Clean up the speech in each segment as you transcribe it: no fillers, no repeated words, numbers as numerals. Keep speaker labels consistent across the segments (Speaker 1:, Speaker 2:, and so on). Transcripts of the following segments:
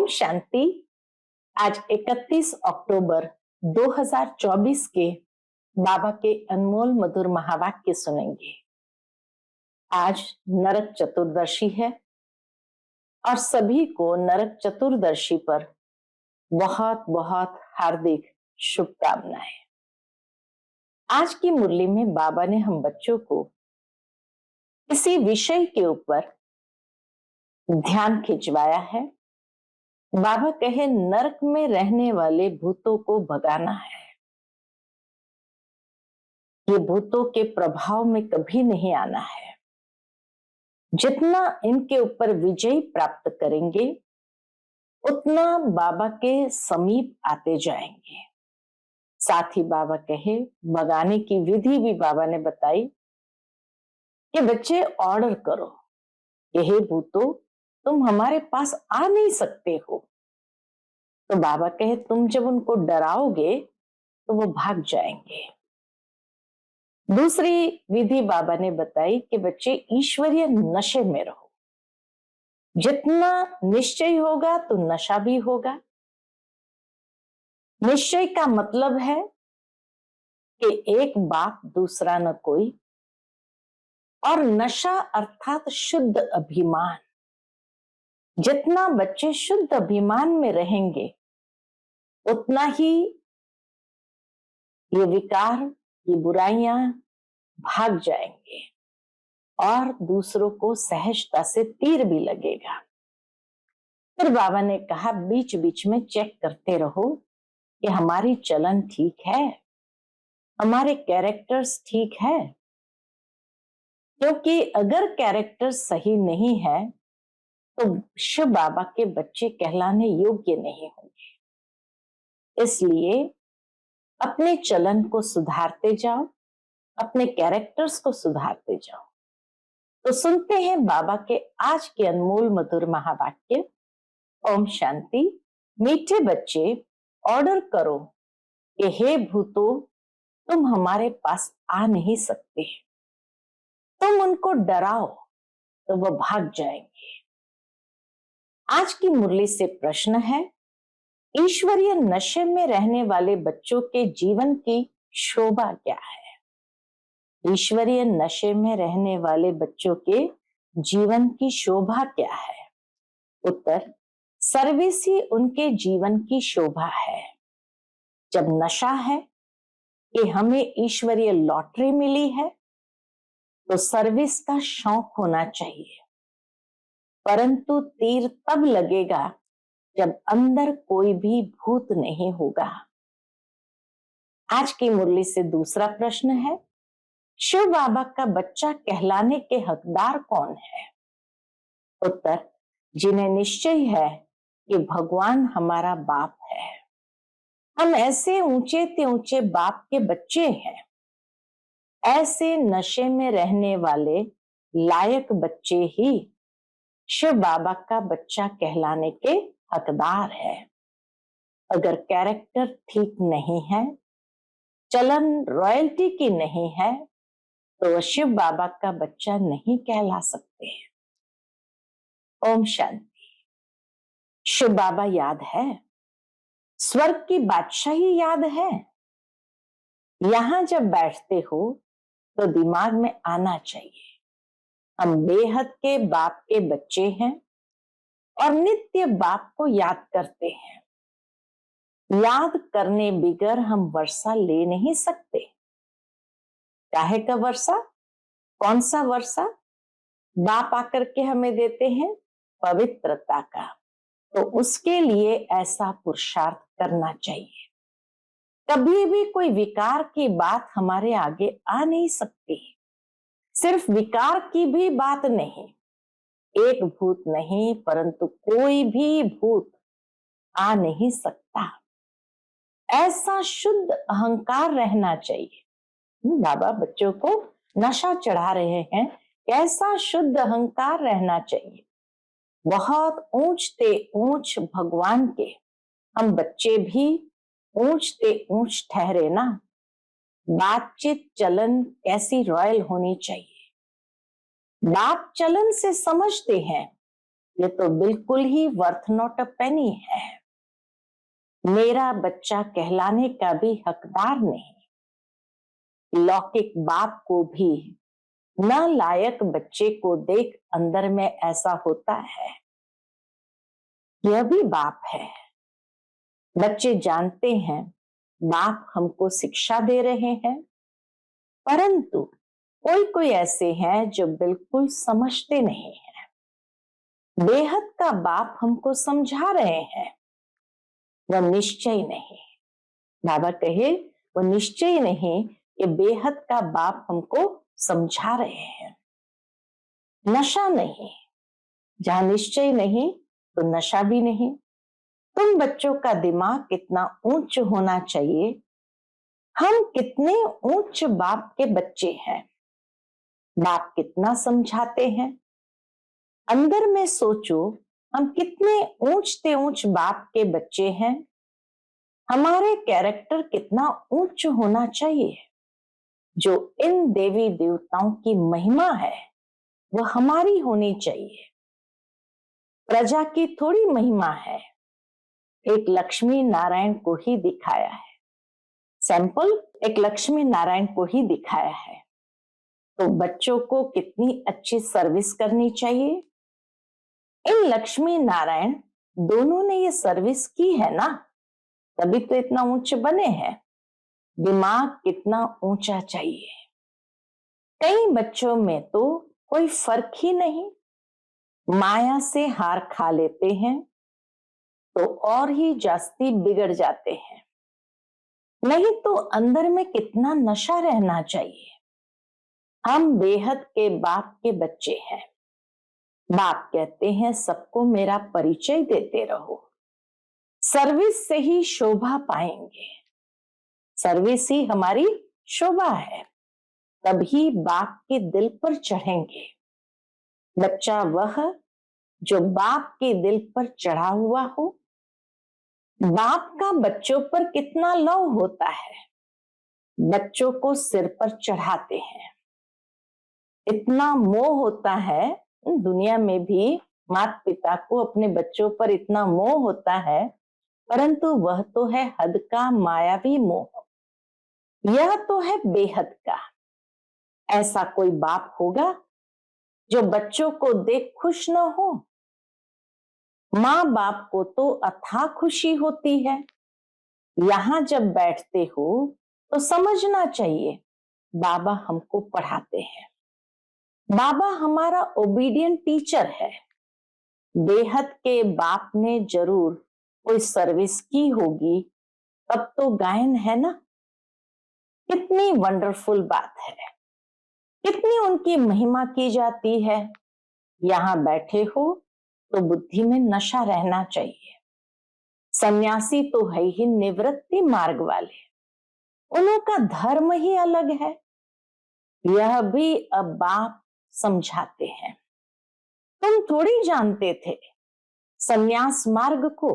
Speaker 1: ओम शांति। आज 31 अक्टूबर 2024 के बाबा के अनमोल मधुर महावाक्य सुनेंगे। आज नरक चतुर्दशी है और सभी को नरक चतुर्दशी पर बहुत बहुत हार्दिक शुभकामनाएं। आज की मुरली में बाबा ने हम बच्चों को किसी विषय के ऊपर ध्यान खिंचवाया है। बाबा कहे नरक में रहने वाले भूतों को भगाना है। ये भूतों के प्रभाव में कभी नहीं आना है। जितना इनके ऊपर विजय प्राप्त करेंगे उतना बाबा के समीप आते जाएंगे। साथ ही बाबा कहे भगाने की विधि भी बाबा ने बताई कि बच्चे ऑर्डर करो कि हे भूतों तुम हमारे पास आ नहीं सकते हो। तो बाबा कहे तुम जब उनको डराओगे तो वो भाग जाएंगे। दूसरी विधि बाबा ने बताई कि बच्चे ईश्वरीय नशे में रहो। जितना निश्चय होगा तो नशा भी होगा। निश्चय का मतलब है कि एक बाप दूसरा न कोई, और नशा अर्थात शुद्ध अभिमान। जितना बच्चे शुद्ध अभिमान में रहेंगे उतना ही ये विकार, ये बुराइयां भाग जाएंगे और दूसरों को सहजता से तीर भी लगेगा। फिर बाबा ने कहा बीच बीच में चेक करते रहो कि हमारी चलन ठीक है, हमारे कैरेक्टर्स ठीक है। क्योंकि अगर कैरेक्टर सही नहीं है तो शिव बाबा के बच्चे कहलाने योग्य नहीं होंगे। इसलिए अपने चलन को सुधारते जाओ, अपने कैरेक्टर्स को सुधारते जाओ। तो सुनते हैं बाबा के आज के अनमोल मधुर महावाक्य। ओम शांति। मीठे बच्चे ऑर्डर करो कि हे भूतों तुम हमारे पास आ नहीं सकते। तुम उनको डराओ तो वो भाग जाएंगे। आज की मुरली से प्रश्न है, ईश्वरीय नशे में रहने वाले बच्चों के जीवन की शोभा क्या है? ईश्वरीय नशे में रहने वाले बच्चों के जीवन की शोभा क्या है? उत्तर, सर्विस ही उनके जीवन की शोभा है। जब नशा है कि हमें ईश्वरीय लॉटरी मिली है तो सर्विस का शौक होना चाहिए, परंतु तीर तब लगेगा जब अंदर कोई भी भूत नहीं होगा। आज की मुरली से दूसरा प्रश्न है, शिव बाबा का बच्चा कहलाने के हकदार कौन है? उत्तर, जिन्हें निश्चय है कि भगवान हमारा बाप है। हम ऐसे ऊंचे ते ऊंचे बाप के बच्चे हैं। ऐसे नशे में रहने वाले लायक बच्चे ही शिव बाबा का बच्चा कहलाने के हकदार है। अगर कैरेक्टर ठीक नहीं है, चलन रॉयल्टी की नहीं है, तो वह शिव बाबा का बच्चा नहीं कहला सकते। ओम शांति। शिव बाबा याद है, स्वर्ग की बादशाही याद है। यहां जब बैठते हो तो दिमाग में आना चाहिए हम बेहद के बाप के बच्चे हैं और नित्य बाप को याद करते हैं। याद करने बिगर हम वर्षा ले नहीं सकते। काहे का वर्षा? कौन सा वर्षा? बाप आकर के हमें देते हैं पवित्रता का। तो उसके लिए ऐसा पुरुषार्थ करना चाहिए। कभी भी कोई विकार की बात हमारे आगे आ नहीं सकती। सिर्फ विकार की भी बात नहीं, एक भूत नहीं परंतु कोई भी भूत आ नहीं सकता। ऐसा शुद्ध अहंकार रहना चाहिए। बाबा बच्चों को नशा चढ़ा रहे हैं, कैसा शुद्ध अहंकार रहना चाहिए। बहुत ऊंचते ऊंच भगवान के हम बच्चे भी ऊंचते ऊंच ठहरे ना। बातचीत चलन कैसी रॉयल होनी चाहिए। बाप चलन से समझते हैं ये तो बिल्कुल ही वर्थ नॉट अ पेनी है। मेरा बच्चा कहलाने का भी हकदार नहीं। लौकिक बाप को भी नालायक बच्चे को देख अंदर में ऐसा होता है, यह भी बाप है। बच्चे जानते हैं बाप हमको शिक्षा दे रहे हैं, परंतु कोई कोई ऐसे हैं जो बिल्कुल समझते नहीं हैं। बेहद का बाप हमको समझा रहे हैं, वह निश्चय नहीं। बाबा कहे वो निश्चय नहीं कि बेहद का बाप हमको समझा रहे हैं। नशा नहीं, जहां निश्चय नहीं तो नशा भी नहीं। तुम बच्चों का दिमाग कितना ऊंच होना चाहिए, हम कितने ऊंच बाप के बच्चे हैं। बाप कितना समझाते हैं, अंदर में सोचो हम कितने ऊंचते ऊंच बाप के बच्चे हैं। हमारे कैरेक्टर कितना ऊंच होना चाहिए। जो इन देवी देवताओं की महिमा है वह हमारी होनी चाहिए। प्रजा की थोड़ी महिमा है, एक लक्ष्मी नारायण को ही दिखाया है। सैंपल एक लक्ष्मी नारायण को ही दिखाया है। तो बच्चों को कितनी अच्छी सर्विस करनी चाहिए। इन लक्ष्मी नारायण दोनों ने ये सर्विस की है ना, तभी तो इतना ऊंच बने हैं। दिमाग कितना ऊंचा चाहिए। कई बच्चों में तो कोई फर्क ही नहीं, माया से हार खा लेते हैं तो और ही जास्ती बिगड़ जाते हैं। नहीं तो अंदर में कितना नशा रहना चाहिए। हम बेहद के बाप के बच्चे हैं। बाप कहते हैं सबको मेरा परिचय देते रहो, सर्विस से ही शोभा पाएंगे। सर्विस ही हमारी शोभा है, तभी बाप के दिल पर चढ़ेंगे। बच्चा वह जो बाप के दिल पर चढ़ा हुआ हो। बाप का बच्चों पर कितना लव होता है, बच्चों को सिर पर चढ़ाते हैं। इतना मोह होता है, दुनिया में भी माता पिता को अपने बच्चों पर इतना मोह होता है, परंतु वह तो है हद का मायावी मोह। यह तो है बेहद का। ऐसा कोई बाप होगा जो बच्चों को देख खुश न हो। माँ बाप को तो अथाह खुशी होती है। यहां जब बैठते हो तो समझना चाहिए बाबा हमको पढ़ाते हैं। बाबा हमारा ओबीडियंट टीचर है। बेहद के बाप ने जरूर कोई सर्विस की होगी, तब तो गायन है ना। कितनी वंडरफुल बात है, कितनी उनकी महिमा की जाती है। यहां बैठे हो तो बुद्धि में नशा रहना चाहिए। सन्यासी तो है ही निवृत्ति मार्ग वाले, उनका धर्म ही अलग है। यह भी अब बाप समझाते हैं। तुम थोड़ी जानते थे सन्यास मार्ग को।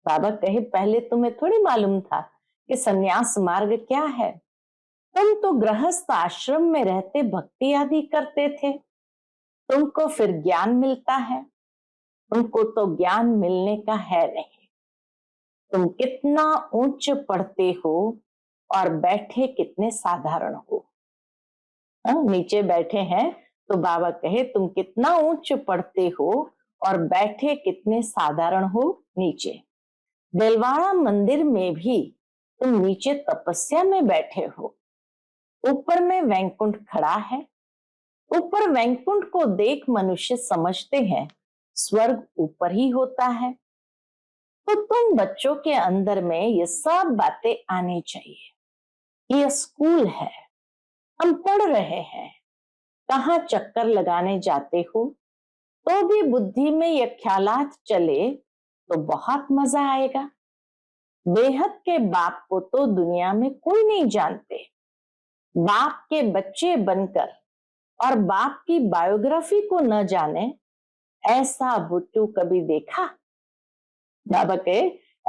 Speaker 1: बाबा कहे पहले तुम्हें थोड़ी मालूम था कि सन्यास मार्ग क्या है। तुम तो गृहस्थ आश्रम में रहते भक्ति आदि करते थे, तुमको फिर ज्ञान मिलता है। तुमको तो ज्ञान मिलने का है नहीं। तुम कितना ऊंच पढ़ते हो और बैठे कितने साधारण हो। नीचे बैठे हैं तो बाबा कहे तुम कितना ऊंच पढ़ते हो और बैठे कितने साधारण हो नीचे। दिलवाड़ा मंदिर में भी तुम नीचे तपस्या में बैठे हो, ऊपर में वैकुंठ खड़ा है। ऊपर वैकुंठ को देख मनुष्य समझते हैं स्वर्ग ऊपर ही होता है। तो तुम बच्चों के अंदर में ये सब बातें आनी चाहिए। ये स्कूल है, हम पढ़ रहे हैं। कहाँ चक्कर लगाने जाते हो तो भी बुद्धि में ये ख्यालात चले तो बहुत मजा आएगा। बेहद के बाप को तो दुनिया में कोई नहीं जानते। बाप के बच्चे बनकर और बाप की बायोग्राफी को न जाने, ऐसा बुद्धू कभी देखा? बाबा के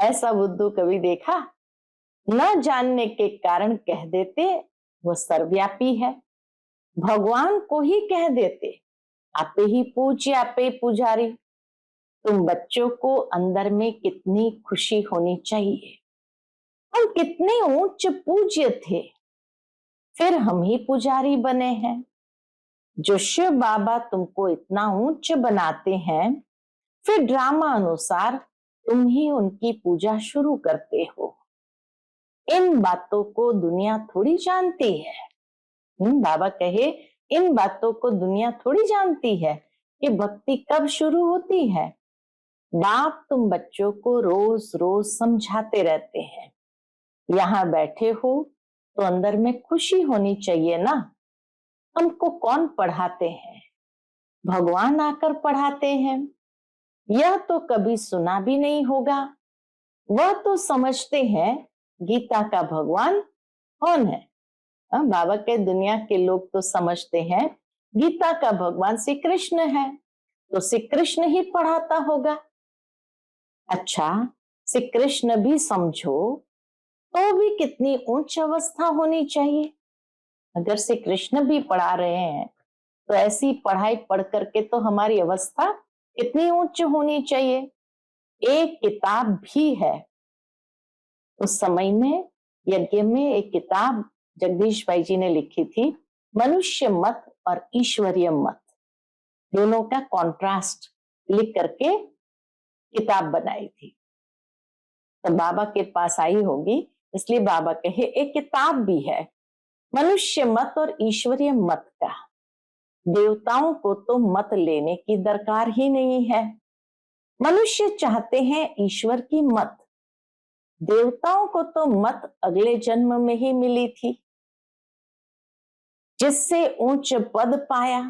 Speaker 1: ऐसा बुद्धू कभी देखा? न जानने के कारण कह देते वो सर्वव्यापी है। भगवान को ही कह देते आपे ही पूज्य आपे पुजारी। तुम बच्चों को अंदर में कितनी खुशी होनी चाहिए। हम कितने उच्च पूज्य थे, फिर हम ही पुजारी बने हैं। जो शिव बाबा तुमको इतना उच्च बनाते हैं, फिर ड्रामा अनुसार तुम ही उनकी पूजा शुरू करते हो। इन बातों को दुनिया थोड़ी जानती है। बाबा कहे, इन बातों को दुनिया थोड़ी जानती है कि भक्ति कब शुरू होती है। बाप तुम बच्चों को रोज रोज समझाते रहते हैं। यहाँ बैठे हो तो अंदर में खुशी होनी चाहिए ना। हमको कौन पढ़ाते हैं? भगवान आकर पढ़ाते हैं। यह तो कभी सुना भी नहीं होगा। वह तो समझते हैं गीता का भगवान कौन है। बाबा के दुनिया के लोग तो समझते हैं गीता का भगवान श्री कृष्ण है, तो श्री कृष्ण ही पढ़ाता होगा। अच्छा, श्री कृष्ण भी समझो तो भी कितनी उच्च अवस्था होनी चाहिए। अगर श्री कृष्ण भी पढ़ा रहे हैं तो ऐसी पढ़ाई पढ़ करके तो हमारी अवस्था कितनी उच्च होनी चाहिए। एक किताब भी है, उस समय में यज्ञ में एक किताब जगदीश भाई जी ने लिखी थी, मनुष्य मत और ईश्वरीय मत, दोनों का कॉन्ट्रास्ट लिख करके किताब बनाई थी। तो बाबा के पास आई होगी, इसलिए बाबा कहे एक किताब भी है मनुष्य मत और ईश्वरीय मत का। देवताओं को तो मत लेने की दरकार ही नहीं है। मनुष्य चाहते हैं ईश्वर की मत। देवताओं को तो मत अगले जन्म में ही मिली थी, जिससे ऊंच पद पाया।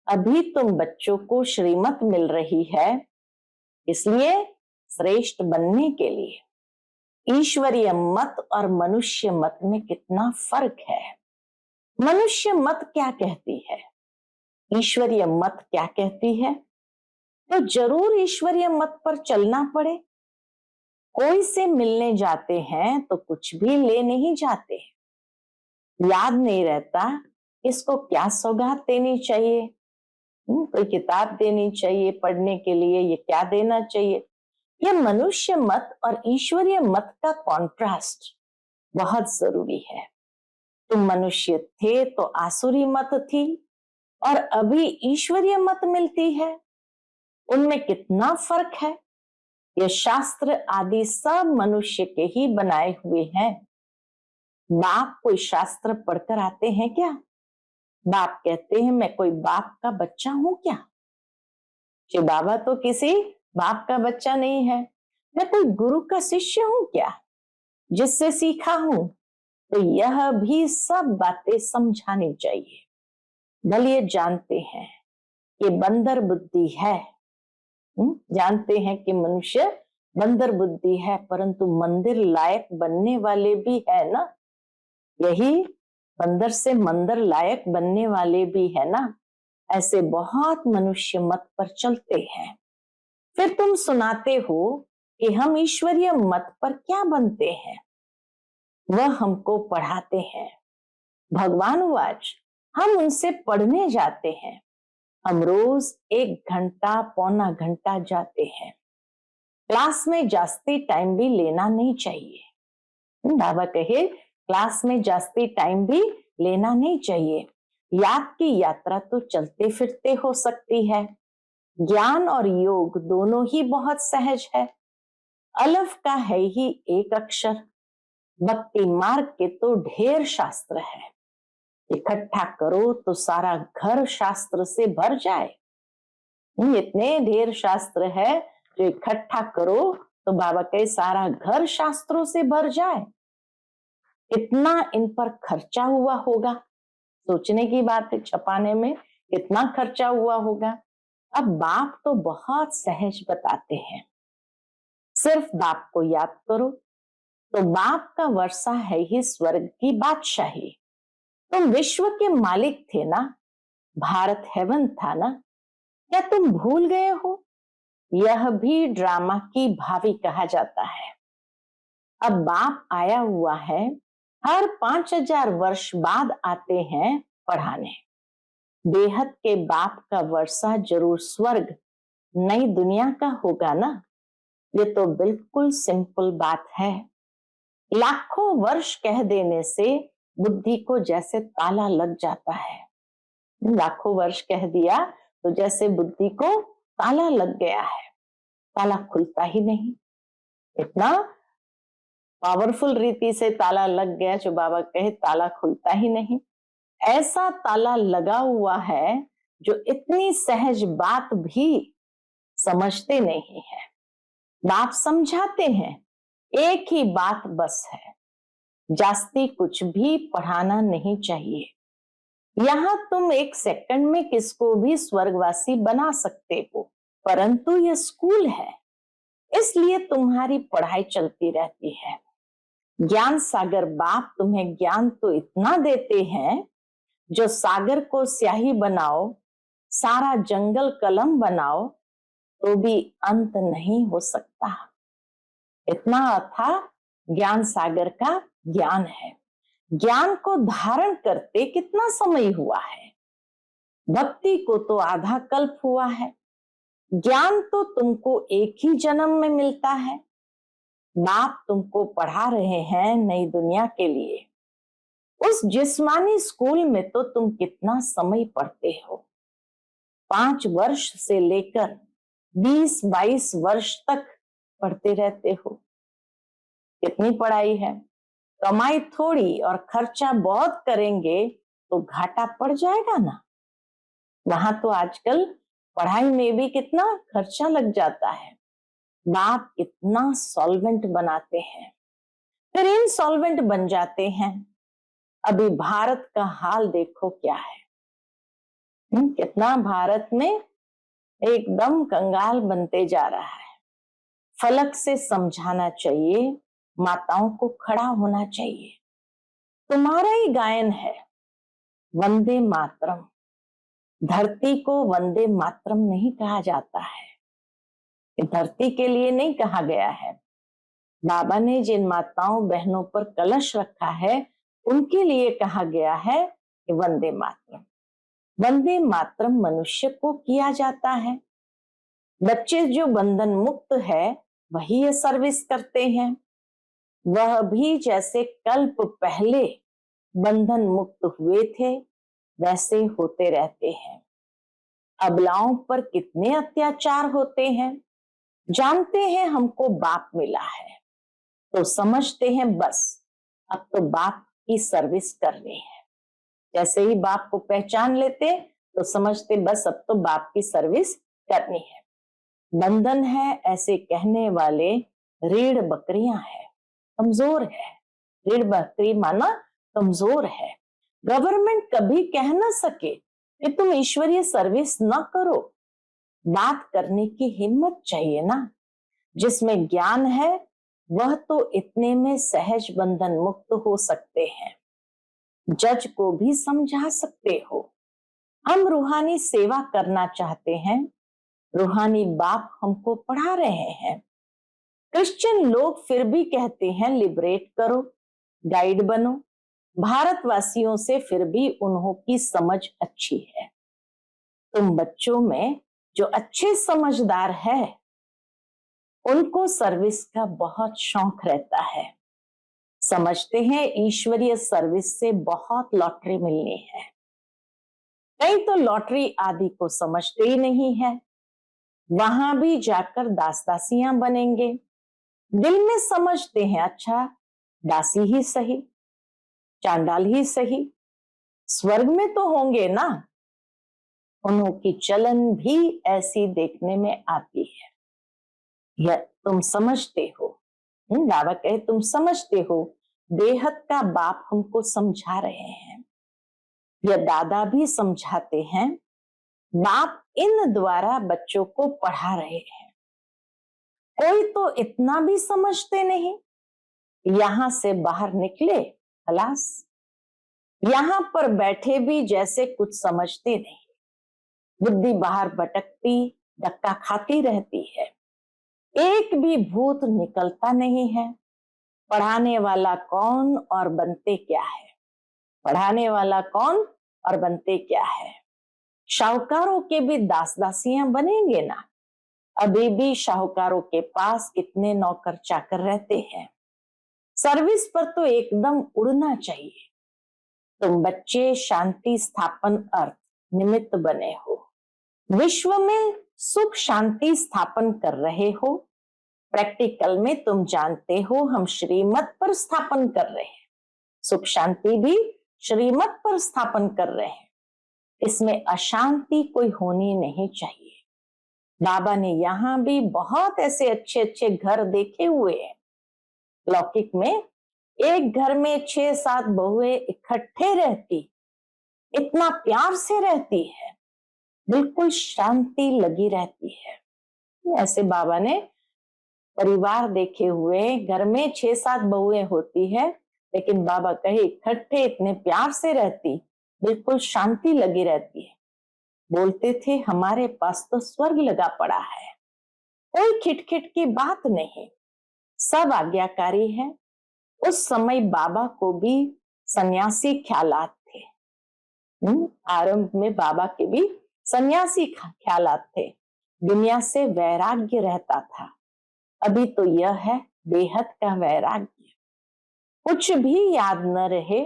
Speaker 1: अभी तुम बच्चों को श्रीमत मिल रही है, इसलिए श्रेष्ठ बनने के लिए। ईश्वरीय मत और मनुष्य मत में कितना फर्क है। मनुष्य मत क्या कहती है, ईश्वरीय मत क्या कहती है। तो जरूर ईश्वरीय मत पर चलना पड़े। कोई से मिलने जाते हैं तो कुछ भी ले नहीं जाते। याद नहीं रहता इसको क्या सौगात देनी चाहिए, कोई किताब देनी चाहिए पढ़ने के लिए, ये क्या देना चाहिए। यह मनुष्य मत और ईश्वरीय मत का कॉन्ट्रास्ट बहुत जरूरी है। तुम मनुष्य थे तो आसुरी मत थी, और अभी ईश्वरीय मत मिलती है। उनमें कितना फर्क है। ये शास्त्र आदि सब मनुष्य के ही बनाए हुए हैं। बाप कोई शास्त्र पढ़कर आते हैं क्या? बाप कहते हैं मैं कोई बाप का बच्चा हूं क्या? शिव बाबा तो किसी बाप का बच्चा नहीं है। मैं कोई गुरु का शिष्य हूं क्या, जिससे सीखा हूं? तो यह भी सब बातें समझानी चाहिए। भले ये जानते हैं कि बंदर बुद्धि है, जानते हैं कि मनुष्य बंदर बुद्धि है, परंतु मंदिर लायक बनने वाले भी है ना। यही बंदर से मंदिर लायक बनने वाले भी है ना। ऐसे बहुत मनुष्य मत पर चलते हैं। फिर तुम सुनाते हो कि हम ईश्वरीय मत पर क्या बनते हैं, वह हमको पढ़ाते हैं। भगवान वाच हम उनसे पढ़ने जाते हैं। हम रोज 1 घंटा पौना घंटा जाते हैं। क्लास में जास्ती टाइम भी लेना नहीं चाहिए। बाबा कहे क्लास में जास्ती टाइम भी लेना नहीं चाहिए। याद की यात्रा तो चलते फिरते हो सकती है। ज्ञान और योग दोनों ही बहुत सहज है। अलफ का है ही एक अक्षर। भक्ति मार्ग के तो ढेर शास्त्र है। इकट्ठा करो तो सारा घर शास्त्र से भर जाए। इतने ढेर शास्त्र है, जो इकट्ठा करो तो बाबा के सारा घर शास्त्रों से भर जाए। इतना इन पर खर्चा हुआ होगा, सोचने की बात है। छपाने में कितना खर्चा हुआ होगा। अब बाप तो बहुत सहज बताते हैं। सिर्फ बाप को याद करो तो बाप का वर्षा है ही स्वर्ग की बादशाही। तुम विश्व के मालिक थे ना, भारत हेवन था ना, क्या तुम भूल गए हो? यह भी ड्रामा की भावी कहा जाता है। अब बाप आया हुआ है, हर 5000 वर्ष बाद आते हैं पढ़ाने। बेहद के बाप का वर्षा जरूर स्वर्ग नई दुनिया का होगा ना? ये तो बिल्कुल सिंपल बात है। लाखों वर्ष कह देने से बुद्धि को जैसे ताला लग जाता है। लाखों वर्ष कह दिया तो जैसे बुद्धि को ताला लग गया है, ताला खुलता ही नहीं। इतना पावरफुल रीति से ताला लग गया जो बाबा कहे ताला खुलता ही नहीं। ऐसा ताला लगा हुआ है जो इतनी सहज बात भी समझते नहीं है। बाप समझाते हैं, एक ही बात बस है, जास्ती कुछ भी पढ़ाना नहीं चाहिए। यहाँ तुम एक सेकंड में किसको भी स्वर्गवासी बना सकते हो, परंतु यह स्कूल है, इसलिए तुम्हारी पढ़ाई चलती रहती है। ज्ञान सागर बाप तुम्हें ज्ञान तो इतना देते हैं, जो सागर को स्याही बनाओ, सारा जंगल कलम बनाओ, तो भी अंत नहीं हो सकता। इतना अथाह ज्ञान सागर का ज्ञान है। ज्ञान को धारण करते कितना समय हुआ है, भक्ति को तो आधा कल्प हुआ है। ज्ञान तो तुमको एक ही जन्म में मिलता है। बाप तुमको पढ़ा रहे हैं नई दुनिया के लिए। उस जिस्मानी स्कूल में तो तुम कितना समय पढ़ते हो, 5 वर्ष से लेकर 20-22 वर्ष तक पढ़ते रहते हो। कितनी पढ़ाई है। कमाई थोड़ी और खर्चा बहुत करेंगे तो घाटा पड़ जाएगा ना। वहां तो आजकल पढ़ाई में भी कितना खर्चा लग जाता है। बाप कितना सॉल्वेंट बनाते हैं, फिर इनसॉल्वेंट बन जाते हैं। अभी भारत का हाल देखो क्या है। कितना भारत में एकदम कंगाल बनते जा रहा है। फलक से समझाना चाहिए, माताओं को खड़ा होना चाहिए। तुम्हारा ही गायन है, वंदे मातरम। धरती को वंदे मातरम नहीं कहा जाता है, धरती के लिए नहीं कहा गया है। बाबा ने जिन माताओं बहनों पर कलश रखा है, उनके लिए कहा गया है कि वंदे मातरम। वंदे मातरम मनुष्य को किया जाता है। बच्चे जो बंधन मुक्त है वही ये सर्विस करते हैं। वह भी जैसे कल्प पहले बंधन मुक्त हुए थे वैसे होते रहते हैं। अबलाओं पर कितने अत्याचार होते हैं। जानते हैं हमको बाप मिला है तो समझते हैं बस अब तो बाप की सर्विस करनी है। जैसे ही बाप को पहचान लेते तो समझते बस अब तो बाप की सर्विस करनी है। बंधन है ऐसे कहने वाले रीढ़ बकरियां हैं, कमजोर है। रीढ़ बकरी माना कमजोर है। गवर्नमेंट कभी कह ना सके कि तुम ईश्वरीय सर्विस ना करो। बात करने की हिम्मत चाहिए ना। जिसमें ज्ञान है वह तो इतने में सहज बंधन मुक्त हो सकते हैं। जज को भी समझा सकते हो। हम रूहानी सेवा करना चाहते हैं, रूहानी बाप हमको पढ़ा रहे हैं। क्रिश्चियन लोग फिर भी कहते हैं लिबरेट करो, गाइड बनो। भारतवासियों से फिर भी उन्हों की समझ अच्छी है। तुम बच्चों में जो अच्छे समझदार है उनको सर्विस का बहुत शौक रहता है। समझते हैं ईश्वरीय सर्विस से बहुत लॉटरी मिलनी है। कई तो लॉटरी आदि को समझते ही नहीं है, वहां भी जाकर दास दासियां बनेंगे। दिल में समझते हैं अच्छा दासी ही सही, चांडाल ही सही, स्वर्ग में तो होंगे ना। उन्हों की चलन भी ऐसी देखने में आती है। यह तुम समझते हो। बाबा कहे तुम समझते हो। बेहद का बाप हमको समझा रहे हैं। यह दादा भी समझाते हैं। बाप इन द्वारा बच्चों को पढ़ा रहे हैं। कोई तो इतना भी समझते नहीं, यहां से बाहर निकले खलास। यहां पर बैठे भी जैसे कुछ समझते नहीं। बुद्धि बाहर भटकती धक्का खाती रहती है। एक भी भूत निकलता नहीं है। पढ़ाने वाला कौन और बनते क्या है। पढ़ाने वाला कौन और बनते क्या है। शाहूकारों के भी दास दासियां बनेंगे ना। अभी भी शाहूकारों के पास कितने नौकर चाकर रहते हैं। सर्विस पर तो एकदम उड़ना चाहिए। तुम बच्चे शांति स्थापन अर्थ निमित्त बने हो, विश्व में सुख शांति स्थापन कर रहे हो। प्रैक्टिकल में तुम जानते हो हम श्रीमत पर स्थापन कर रहे हैं, सुख शांति भी श्रीमत पर स्थापन कर रहे हैं। इसमें अशांति कोई होनी नहीं चाहिए। बाबा ने यहाँ भी बहुत ऐसे अच्छे अच्छे घर देखे हुए हैं। लौकिक में एक घर में 6-7 बहुएं इकट्ठे रहती, इतना प्यार से रहती है, बिल्कुल शांति लगी रहती है। ऐसे बाबा ने परिवार देखे हुए, घर में 6-7 बहुएं होती है, लेकिन बाबा कहे इकट्ठे इतने प्यार से रहती, बिल्कुल शांति लगी रहती है। बोलते थे हमारे पास तो स्वर्ग लगा पड़ा है, कोई खिटखिट की बात नहीं, सब आज्ञाकारी है। उस समय बाबा को भी सन्यासी ख्यालात थे। आरंभ में बाबा के भी सन्यासी ख्यालात थे, दुनिया से वैराग्य रहता था। अभी तो यह है बेहद का वैराग्य, कुछ भी याद न रहे।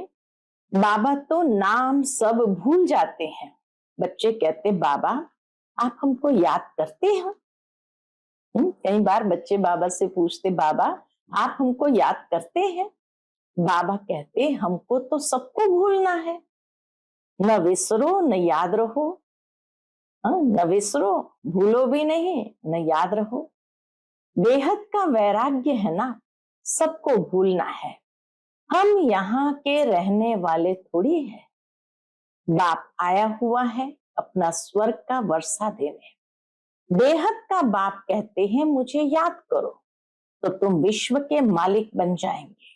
Speaker 1: बाबा तो नाम सब भूल जाते हैं। बच्चे कहते बाबा आप हमको याद करते हैं? कई बार बच्चे बाबा से पूछते बाबा आप हमको याद करते हैं? बाबा कहते हमको तो सबको भूलना है, न विसरो न याद रहो। न विसरो, भूलो भी नहीं, न याद रहो। बेहद का वैराग्य है ना, सबको भूलना है। हम यहाँ के रहने वाले थोड़ी है। बाप आया हुआ है अपना स्वर्ग का वर्षा देने। बेहद का बाप कहते हैं मुझे याद करो तो तुम विश्व के मालिक बन जाएंगे।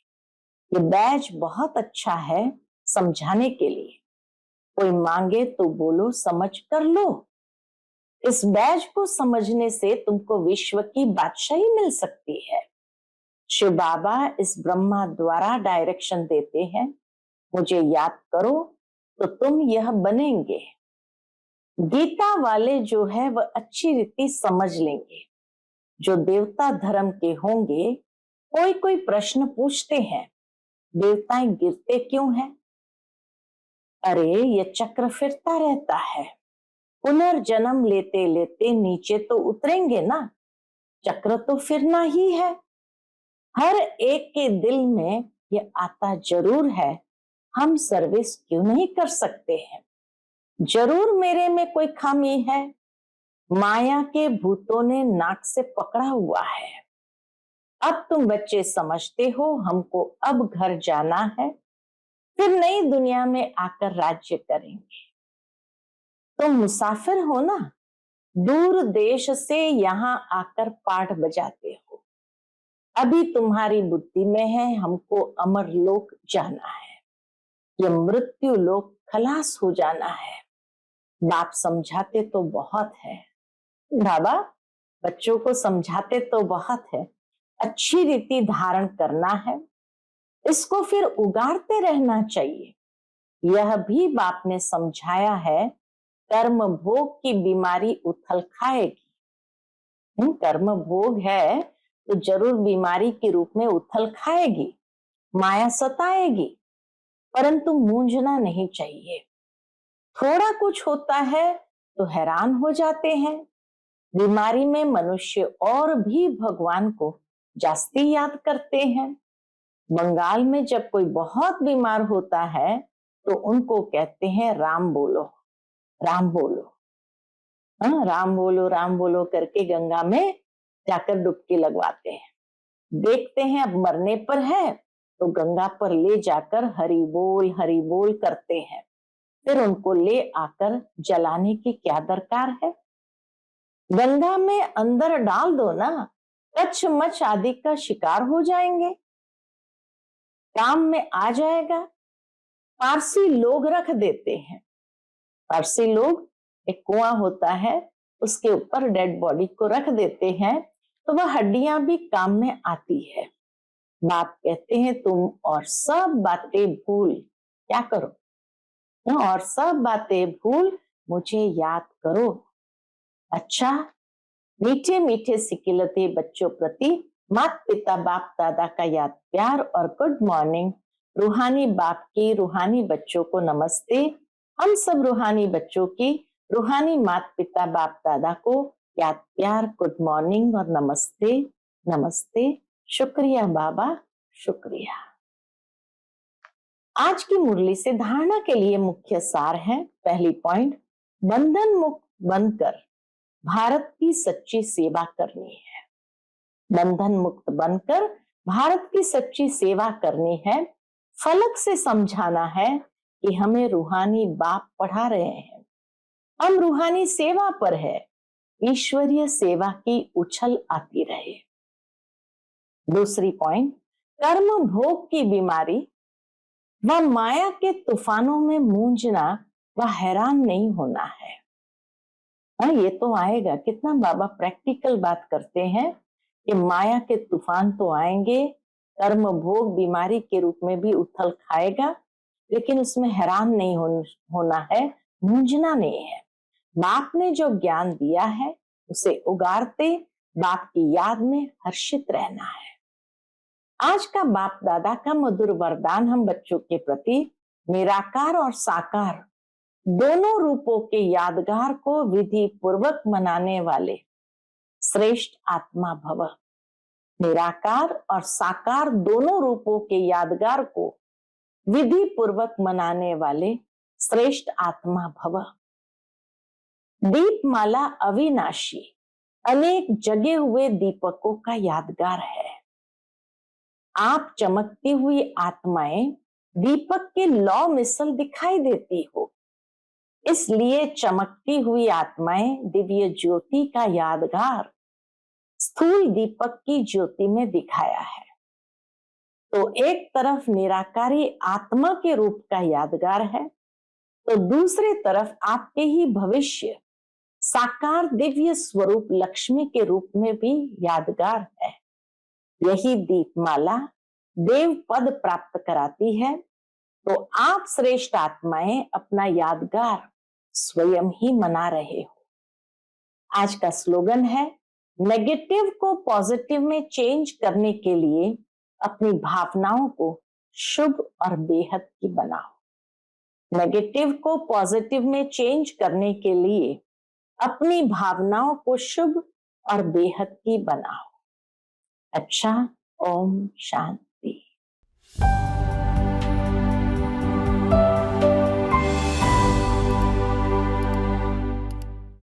Speaker 1: ये बैच बहुत अच्छा है समझाने के लिए। कोई मांगे तो बोलो, समझ कर लो। इस बैच को समझने से तुमको विश्व की बादशाही मिल सकती है। शिव बाबा इस ब्रह्मा द्वारा डायरेक्शन देते हैं, मुझे याद करो तो तुम यह बनेंगे। गीता वाले जो है वह अच्छी रीति समझ लेंगे। जो देवता धर्म के होंगे, कोई कोई प्रश्न पूछते हैं देवताएं गिरते क्यों हैं? अरे ये चक्र फिरता रहता है, पुनर्जन्म लेते लेते नीचे तो उतरेंगे ना, चक्र तो फिरना ही है। हर एक के दिल में ये आता जरूर है, हम सर्विस क्यों नहीं कर सकते हैं? जरूर मेरे में कोई खामी है, माया के भूतों ने नाक से पकड़ा हुआ है। अब तुम बच्चे समझते हो हमको अब घर जाना है, फिर नई दुनिया में आकर राज्य करेंगे। तुम मुसाफिर हो ना, दूर देश से यहाँ आकर पाठ बजाते हो। अभी तुम्हारी बुद्धि में है हमको अमर लोक जाना है, ये मृत्यु लोक खलास हो जाना है। बाप समझाते तो बहुत है, बाबा बच्चों को समझाते तो बहुत है, अच्छी रीति धारण करना है, इसको फिर उगाड़ते रहना चाहिए। यह भी बाप ने समझाया है, कर्म भोग की बीमारी उथल खाएगी। कर्म भोग है तो जरूर बीमारी के रूप में उथल खाएगी, माया सताएगी, परंतु मूंझना नहीं चाहिए। थोड़ा कुछ होता है तो हैरान हो जाते हैं। बीमारी में मनुष्य और भी भगवान को जास्ती याद करते हैं। बंगाल में जब कोई बहुत बीमार होता है तो उनको कहते हैं राम बोलो, राम बोलो। राम बोलो करके गंगा में जाकर डुबकी लगवाते हैं। देखते हैं अब मरने पर है तो गंगा पर ले जाकर हरि बोल करते हैं, फिर उनको ले आकर जलाने की क्या दरकार है? गंगा में अंदर डाल दो ना, कच्छ मच्छ आदि का शिकार हो जाएंगे, काम में आ जाएगा। पारसी लोग रख देते हैं, पारसी लोग एक कुआं होता है उसके ऊपर डेड बॉडी को रख देते हैं तो वह हड्डियां भी काम में आती है। बाप कहते हैं तुम और सब बातें भूल क्या करो, और सब बातें भूल मुझे याद करो। अच्छा, मीठे मीठे सिकिलते बच्चों प्रति माता पिता बाप दादा का याद प्यार और गुड मॉर्निंग। रूहानी बाप की रूहानी बच्चों को नमस्ते। हम सब रूहानी बच्चों की रूहानी माता पिता बाप दादा को याद प्यार, गुड मॉर्निंग और नमस्ते। नमस्ते, शुक्रिया बाबा, शुक्रिया। आज की मुरली से धारणा के लिए मुख्य सार है। पहली पॉइंट, बंधन मुक्त बनकर भारत की सच्ची सेवा करनी है। बंधन मुक्त बनकर भारत की सच्ची सेवा करनी है। फलक से समझाना है कि हमें रूहानी बाप पढ़ा रहे हैं, हम रूहानी सेवा पर है, ईश्वरीय सेवा की उछल आती रहे। दूसरी पॉइंट, कर्म भोग की बीमारी व माया के तूफानों में मूंझना व हैरान नहीं होना है। ये तो आएगा। कितना बाबा प्रैक्टिकल बात करते हैं कि माया के तूफान तो आएंगे, कर्म भोग बीमारी के रूप में भी उथल खाएगा, लेकिन उसमें हैरान नहीं होना है, मूंझना नहीं है। बाप ने जो ज्ञान दिया है उसे उगारते बाप की याद में हर्षित रहना है। आज का बाप दादा का मधुर वरदान हम बच्चों के प्रति निराकार और साकार दोनों रूपों के यादगार को विधि पूर्वक मनाने वाले श्रेष्ठ आत्मा भव। निराकार और साकार दोनों रूपों के यादगार को विधि पूर्वक मनाने वाले श्रेष्ठ आत्मा भव। दीपमाला अविनाशी अनेक जगे हुए दीपकों का यादगार है। आप चमकती हुई आत्माएं दीपक के लौ मिसल दिखाई देती हो, इसलिए चमकती हुई आत्माएं दिव्य ज्योति का यादगार स्थूल दीपक की ज्योति में दिखाया है। तो एक तरफ निराकारी आत्मा के रूप का यादगार है, तो दूसरी तरफ आपके ही भविष्य साकार दिव्य स्वरूप लक्ष्मी के रूप में भी यादगार है। यही दीपमाला देव पद प्राप्त कराती है। तो आप श्रेष्ठ आत्माएं अपना यादगार स्वयं ही मना रहे हो। आज का स्लोगन है, नेगेटिव को पॉजिटिव में चेंज करने के लिए अपनी भावनाओं को शुभ और बेहद की बनाओ। नेगेटिव को पॉजिटिव में चेंज करने के लिए अपनी भावनाओं को शुभ और बेहद की बनाओ। अच्छा, ओम शांति।